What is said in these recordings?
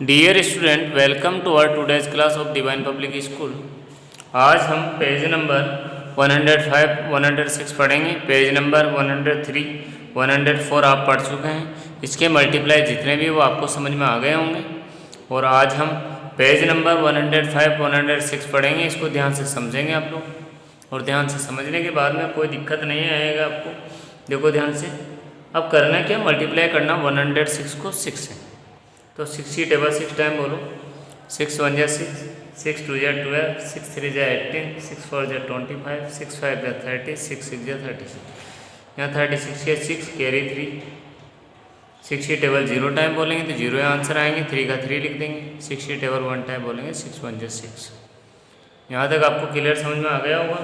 Dear student, welcome to our today's class of divine public school. आज हम page number 105, 106 पढ़ेंगे। Page number 103, 104 आप पढ़ चुके हैं। इसके मल्टीप्लाई जितने भी वो आपको समझ में आ गए होंगे। और आज हम पेज नंबर 105, 106 पढ़ेंगे। इसको ध्यान से समझेंगे आप लोग, और ध्यान से समझने के बाद में कोई दिक्कत नहीं आएगा आपको। देखो ध्यान से, अब करना क्या, मल्टीप्लाई करना 106 को 6 से। तो 6 की टेबल 6 टाइम बोलो। 6 1 जा 6, 6 2 जा 12, 6 3 जा 18, 6 4 जा 25, 6 5 जा 30, 6 6 जा 36। यहाँ 36 के 6 कैरी 3। 6 की टेबल 0 टाइम बोलेंगे तो 0 आंसर आएंगे, 3 का 3 लिख देंगे। 6 की टेबल 1 टाइम बोलेंगे, 6 1 जा 6। यहाँ तक आपको क्लियर समझ में आ गया होगा।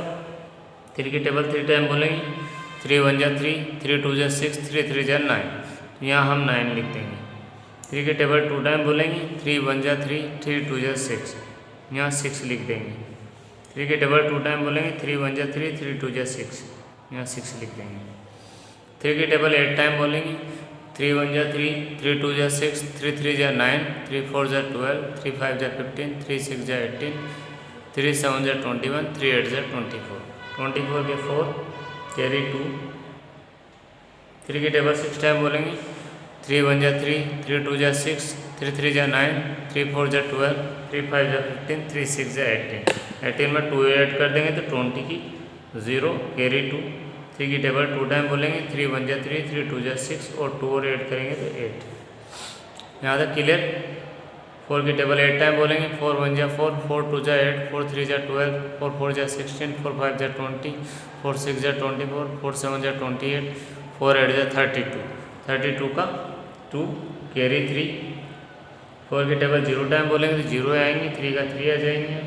3 की टेबल 3 टाइम बोलेंगे, 3 1 जा 3, 3 2 जा 6, 3 3 जा 9। यहाँ हम 9 लिख देंगे। 3 के टेबल 2 टाइम बोलेंगे, 3 1 जा 3, 3 2 जा 6। यहाँ 6 लिख देंगे। 3 के टेबल 2 टाइम बोलेंगे, 3 1 जा 3, 3 2 जा 6। यहाँ 6 लिख देंगे। 3 के टेबल 8 टाइम बोलेंगे, 3 1 जा 3, 3 2 जा 6, 3 3 जा 9, 3 4 जा 12, 3 5 जा 15, 3 6 जा 18, 3 7 जा 21, 3 8 जा 24। 24 के 4 कैरी 2। 3 के टेबल 6 टाइम बोलेंगे, 3 1 जा 3, 3 2 जा 6, 3 3 जा 9, 3 4 जा 12, 3 5 जा 15, 3 6 जा 18। 18 में 2 ऐड कर देंगे तो 20 की 0 कैरी 2। 3 की टेबल 2 टाइम बोलेंगे, 3 1 जा 3, 3 2 जा 6 और 2 और ऐड करेंगे तो 8। यहाँ तक क्लियर। 4 की टेबल 8 टाइम बोलेंगे, 4 1 जा 4, 4 2 जा 8, 4 3 जा 12, 4 4 जा 16, 4 5 जा 20, 4 6 जा 24, 4 7 जा 28, 4 8 जा 32। 32 का 2 कैरी 3। 4 की टेबल 0 टाइम बोलेंगे तो 0 आएंगे, 3 का 3 आ जाएंगे।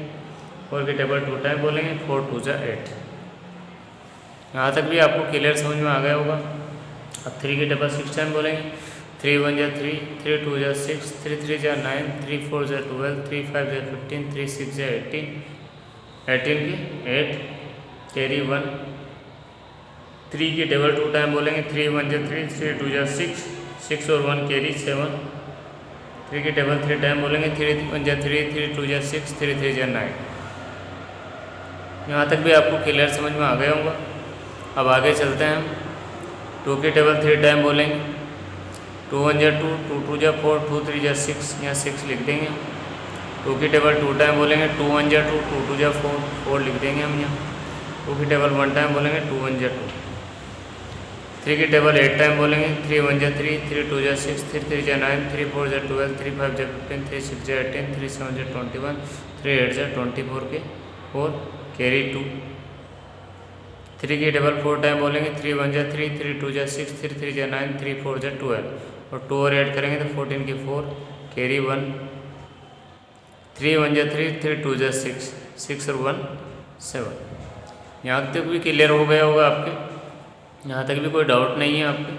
4 की टेबल 2 टाइम बोलेंगे, 4 2 जा 8। यहाँ तक भी आपको क्लियर समझ में आ गया होगा। अब 3 की टेबल 6 टाइम बोलेंगे, 3 1 जा 3, 3 2 जा 6, 3 3 जा 9, 3 4 जा 12, 3 5 जा 15, 3 6 जा 18। 18 के 8 कैरी 1। 3 की टेबल 2 टाइम बोलेंगे, 3 1 जा 3, 3 2 जा 6, 6 और 1 कैरी 7। 3 की टेबल 3 टाइम बोलेंगे, 3 1 जा 3, 3 2 जा 6, 3 3 जा 9। यहाँ तक भी आपको क्लियर समझ में आ गया होगा। अब आगे चलते हैं हम। 2 की टेबल 3 टाइम बोलेंगे, 2 1 जा 2, 2 2 जा 4, 2 3 जा 6। यहाँ 6 लिख देंगे। 2 की टेबल 2 टाइम बोलेंगे, 2 1 जा 2, 2 2 जा 4, 4 लिख देंगे हम यहाँ। 2 की टेबल 1 टाइम बोलेंगे, 2 1 जा 2। 3 की टेबल 8 टाइम बोलेंगे, 3 1 जा 3, 3 2 जा 6, 3 3 जा 9, 3 4 जा 12, 3 5 जा 15, 3 6 जा 18, 3 7 जा 21, 3 8 जा 24 के 4 कैरी 2। 3 की टेबल 4 टाइम बोलेंगे, 3 1 जा 3, 3 2 जा 6, 3 3 जा 9, 3 4 जा 12 और 2 और ऐड करेंगे तो 14 की 4 कैरी 1। 3 1 जा 3, 3 2 जा 6, 6 और 1 7। यहाँ तक भी क्लियर हो गया होगा आपके। यहाँ तक भी कोई डाउट नहीं है आपके।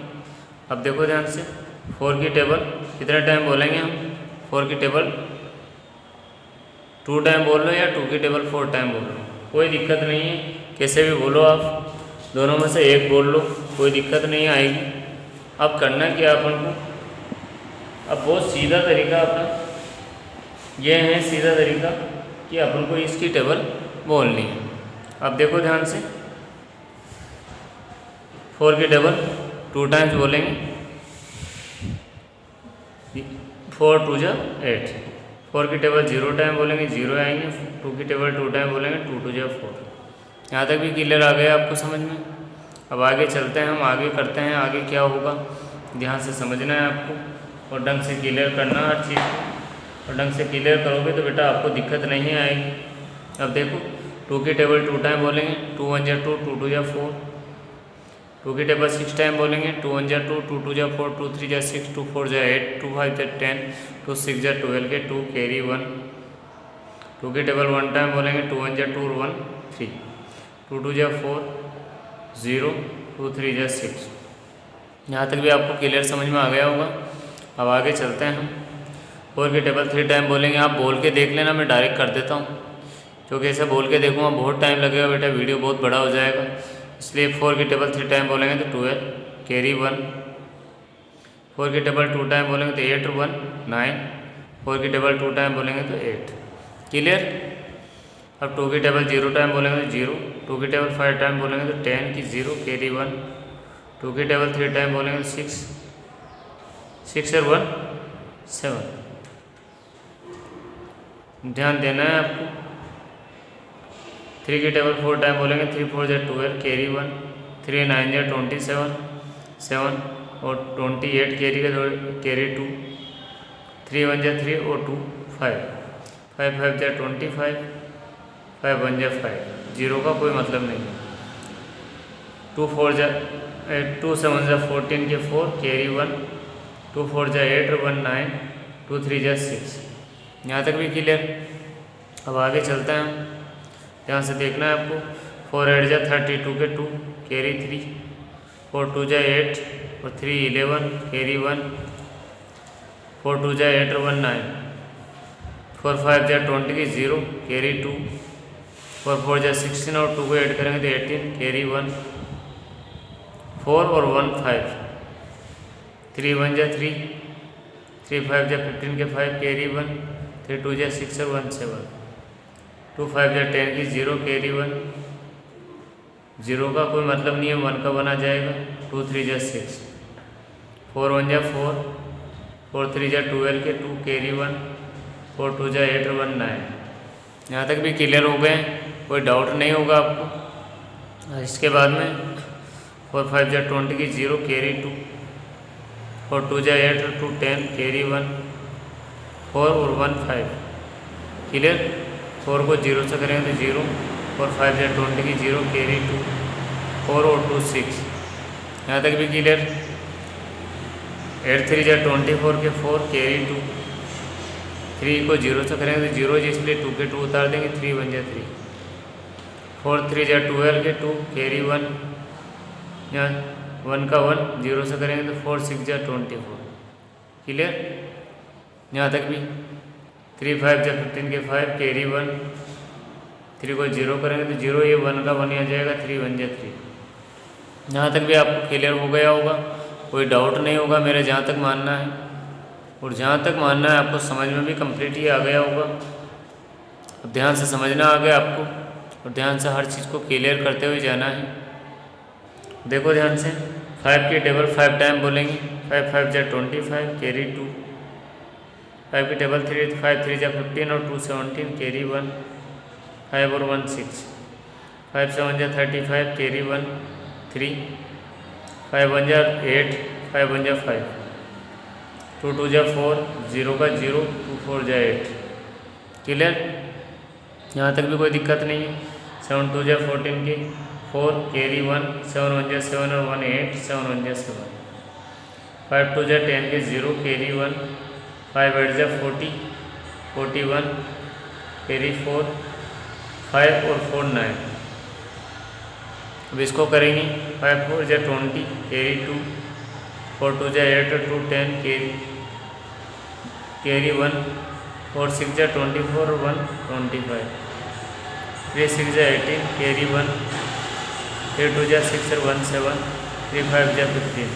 अब देखो ध्यान से, 4 की टेबल कितने टाइम बोलेंगे हम। 4 की टेबल 2 टाइम बोल लो या 2 की टेबल 4 टाइम बोल लो, कोई दिक्कत नहीं है। कैसे भी बोलो आप, दोनों में से एक बोल लो, कोई दिक्कत नहीं आएगी। अब करना क्या अपन को, अब बहुत सीधा तरीका अपना ये है, सीधा तरीका कि अपन को इसकी टेबल बोलनी है। अब देखो ध्यान से, 4 की टेबल 2 टाइम्स बोलेंगे, 4 2 जा 8। 4 की टेबल 0 टाइम बोलेंगे, 0 आएंगे। 2 की टेबल 2 टाइम बोलेंगे, 2 2 जा 4। यहाँ तक भी क्लियर आ गया आपको समझ में। अब आगे चलते हैं हम, आगे करते हैं। आगे क्या होगा ध्यान से समझना है आपको, और ढंग से क्लियर करना हर चीज़ को। और ढंग से क्लियर करोगे तो बेटा आपको दिक्कत नहीं आएगी। अब देखो, 2 की टेबल 2 टाइम बोलेंगे, 2 1 जा 2, 2 2 जा 4। 2 की टेबल 6 टाइम बोलेंगे, 2 1 जा 2, 2 2 जा 4, 2 3 जा 6, 2 4 जा 8, 2 5 जा 10, 2 6 जा 12 के 2 कैरी 1। 2 की टेबल 1 टाइम बोलेंगे, 2 1 जा 2 1 3, 2 2 जा 4 0, 2 3 जा 6। यहाँ तक भी आपको क्लियर समझ में आ गया होगा। अब आगे चलते हैं हम। 4 की टेबल 3 टाइम बोलेंगे, आप बोल के देख लेना, मैं डायरेक्ट कर देता हूँ, क्योंकि ऐसे बोल के देखूँगा बहुत टाइम लगेगा बेटा, वीडियो बहुत बड़ा हो जाएगा। इसलिए 4 की टेबल 3 टाइम बोलेंगे तो 12 कैरी 1। 4 की टेबल 2 टाइम बोलेंगे तो 8 और 1 9, 4 की टेबल 2 टाइम बोलेंगे तो 8। क्लियर। अब 2 की टेबल 0 टाइम बोलेंगे तो 0, 2 की टेबल 5 टाइम बोलेंगे तो 10 की 0 कैरी 1, 2 की टेबल 3 टाइम बोलेंगे तो 6, 6 और 1 7। ध्यान देना है आपको। 3 की टेबल 4 टाइम बोलेंगे 3 4 जा 12 कैरी 1, 3 9 जा 27 7 और 28 कैरी 2, 3 1 जा 3 और 2 5, 5 5 जा 25, 5 1 जा 5। 0 का कोई मतलब नहीं है। 2 4 जा 8, 2 7 जा 14 के 4 कैरी 1, 2 4 जा 8 और 1 9, 2 3 जा 6। यहाँ तक भी क्लियर। अब आगे चलते हैं हम। ध्यान से देखना है आपको। 4 8 जा 32 के 2 कैरी 3, 4 2 जा 8 और 3 11 कैरी 1, 4 2 जा 8 और 1 9, 4 5 जा 20 की 0 कैरी 2, 4 4 जा 16 और 2 को ऐड करेंगे तो 18 कैरी 1, 4 और 1 5, 3 1 जा 3, 3 5 जा 15 के 5 कैरी 1, 3 2 जा 6 और 1 7, 2 5 जा 10 की 0 कैरी 1। 0 का कोई मतलब नहीं है, 1 का बना जाएगा। 2 3 जा 6, 4 1 जा 4, 4 3 जा 12 के 2 कैरी 1, 4 2 जा 8 और 1 9। यहाँ तक भी क्लियर हो गए, कोई डाउट नहीं होगा आपको। इसके बाद में 4 5 जा 20 की 0 कैरी 2, 4 2 जा 8 और 2 10 कैरी 1, 4 और 1 5। क्लियर। 4 को 0 से करेंगे तो 0, 4 5 जा 20 की 0 कैरी 2, 4 और 2 6। यहाँ तक भी क्लियर। 8 3 जा 24 के 4 कैरी 2, 3 को 0 से करेंगे तो 0 इसलिए 2 के 2 उतार देंगे, 3 1 जा 3, 4 3 जा 12 के 2 कैरी 1, यहाँ 1 का 1 0 से करेंगे तो 4 6 जा 24। क्लियर। यहाँ तक भी 3 5 जा 15 के 5 कैरी 1, 3 को 0 करेंगे तो 0, ये 1 का 1 आ जाएगा, 3 1 जा 3। यहाँ तक भी आपको क्लियर हो गया होगा, कोई डाउट नहीं होगा मेरा जहाँ तक मानना है। और जहाँ तक मानना है आपको समझ में भी कंप्लीट ही आ गया होगा। अब ध्यान से समझना आ गया आपको और ध्यान से हर चीज़ को क्लियर करते हुए जाना है। देखो ध्यान से। 5 की टेबल 5 टाइम बोलेंगे, 5 5 जा 25 कैरी 2, 5 की टेबल 3 5 3 जा 15 और 2 17 कैरी 1, 5 और 1 6, 5 7 जा 35 कैरी 1 3, 5 1 जा 8, 5 1 जा 5, 2 2 जा 4, 0 का 0, 2 4 जा 8। क्लियर। यहाँ तक भी कोई दिक्कत नहीं है। 7 2 जा 14 की 4 कैरी 1, 7 1 जा 7 और 1 8, 7 1 जा 7, 5 2 जा 10 के 0 कैरी 1, 5 8 जा 40 41 कैरी 4, 5 और 4 9। अब इसको करेंगे। 5 4 जा 20 कैरी 2, 4 2 जा 8 और 2 10 कैरी 1, 4 6 जा 24 और 1 25, 3 6 जा 18 कैरी 1, 3 2 जा 6 और 1 7, 3 5 जा 15,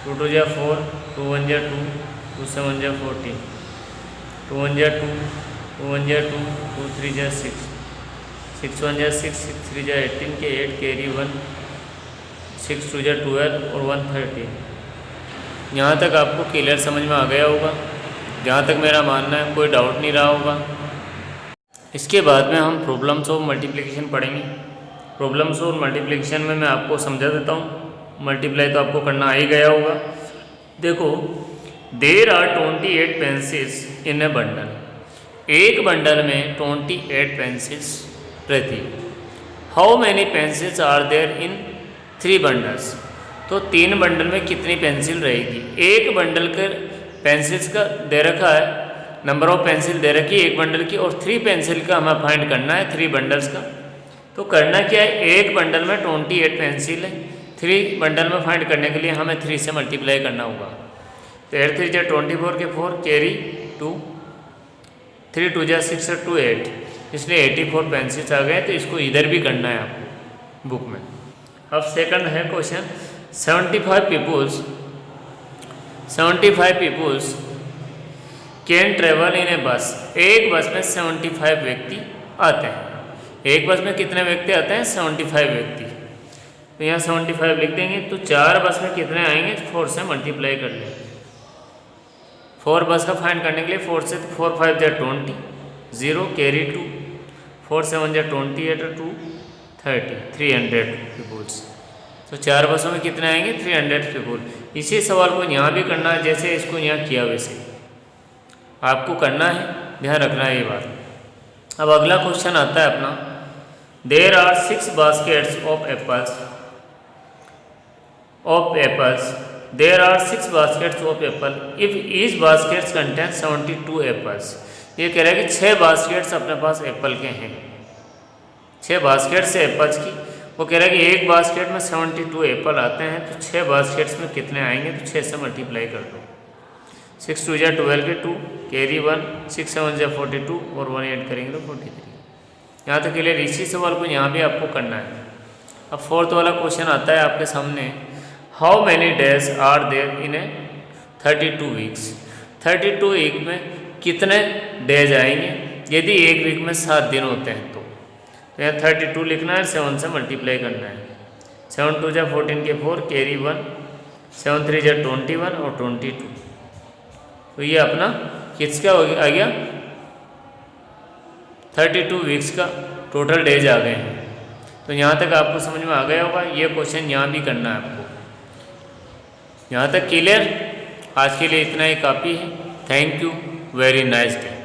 2 2 जा 4, 2 1 जा 2, 2 7 जा 14, 2 1 जा 2, 2 1 जा 2, 2 3 जा 6, 6 1 जा 6, 6 3 जा 18 के 8 कैरी 1, 6 2 जा 12 और 1 13। यहाँ तक आपको क्लियर समझ में आ गया होगा, जहाँ तक मेरा मानना है कोई डाउट नहीं रहा होगा। इसके बाद में हम प्रॉब्लम्स ऑफ मल्टीप्लिकेशन पढ़ेंगे। प्रॉब्लम्स ऑफ मल्टीप्लिकेशन में मैं आपको समझा देता हूँ। मल्टीप्लाई तो आपको करना आ ही गया होगा। देखो, there are 28 pencils in a bundle. एक बंडल में 28 पेंसिल्स रहती। How many pencils are there in 3 bundles. तो 3 बंडल में कितनी पेंसिल रहेगी। एक बंडल के पेंसिल्स का दे रखा है, नंबर ऑफ पेंसिल दे रखी है एक बंडल की, और 3 पेंसिल का हमें फाइंड करना है, 3 बंडल्स का। तो करना क्या है, एक बंडल में 28 पेंसिल है, 3 बंडल में फाइंड करने के लिए हमें 3 से मल्टीप्लाई करना होगा। तो 8 3 जा 24 के 4 कैरी 2, 3 2 जा 6 और 2 8, इसलिए 84 पेंसिल्स आ गए। तो इसको इधर भी करना है आपको बुक में। अब सेकंड है question, 75 peoples can travel in a bus, एक बस में 75 व्यक्ति आते हैं। एक बस में कितने व्यक्ति आते हैं? 75 व्यक्ति। तो यहाँ 75 लिख देंगे। तो 4 बस में कितने आएंगे? 4 से मल्टीप्लाई कर लेंगे। 4 बस का फाइंड करने के लिए 4 से 4 5 जा 20, 0 कैरी 2, 4 7 जा 28 2 30, 300 पीपुल्स। तो 4 बसों में कितने आएंगे? 300 पीपुल। इसी सवाल को यहाँ भी करना है, जैसे इसको यहाँ किया वैसे आपको करना है, ध्यान रखना है ये बात। अब अगला क्वेश्चन आता है अपना, there are 6 baskets of apples there are 6 baskets of apple if each baskets contain 72 apples. ये कह रहा है कि 6 बास्केट्स अपने पास एप्पल के हैं, 6 बास्केट्स से एप्पल्स की। वो कह रहा है कि एक बास्केट में 72 एप्पल आते हैं, तो 6 बास्केट्स में कितने आएंगे? तो 6 से मल्टीप्लाई कर दो। 6 2 जा 12 के 2 कैरी 1, 6 7 जा 42 और 1 ऐड करेंगे तो 43। यहाँ तक क्लियर। इसी सवाल को यहाँ भी आपको करना है। अब 4th वाला क्वेश्चन आता है आपके सामने, how many days are there in a 32 weeks. 32 week में कितने डेज आएंगे? यदि एक वीक में 7 दिन होते हैं तो यहाँ 32 लिखना है, 7 से मल्टीप्लाई करना है। 7 2 जा 14 के 4 कैरी 1, 7 3 जा 21 और 22। तो ये अपना किसका आ गया? 32 वीक्स का टोटल डेज आ गए हैं। तो यहाँ तक आपको समझ में आ गया होगा। ये क्वेश्चन यहाँ भी करना है आपको। यहाँ तक क्लियर? आज के लिए इतना ही काफ़ी है। Thank you, very nice day.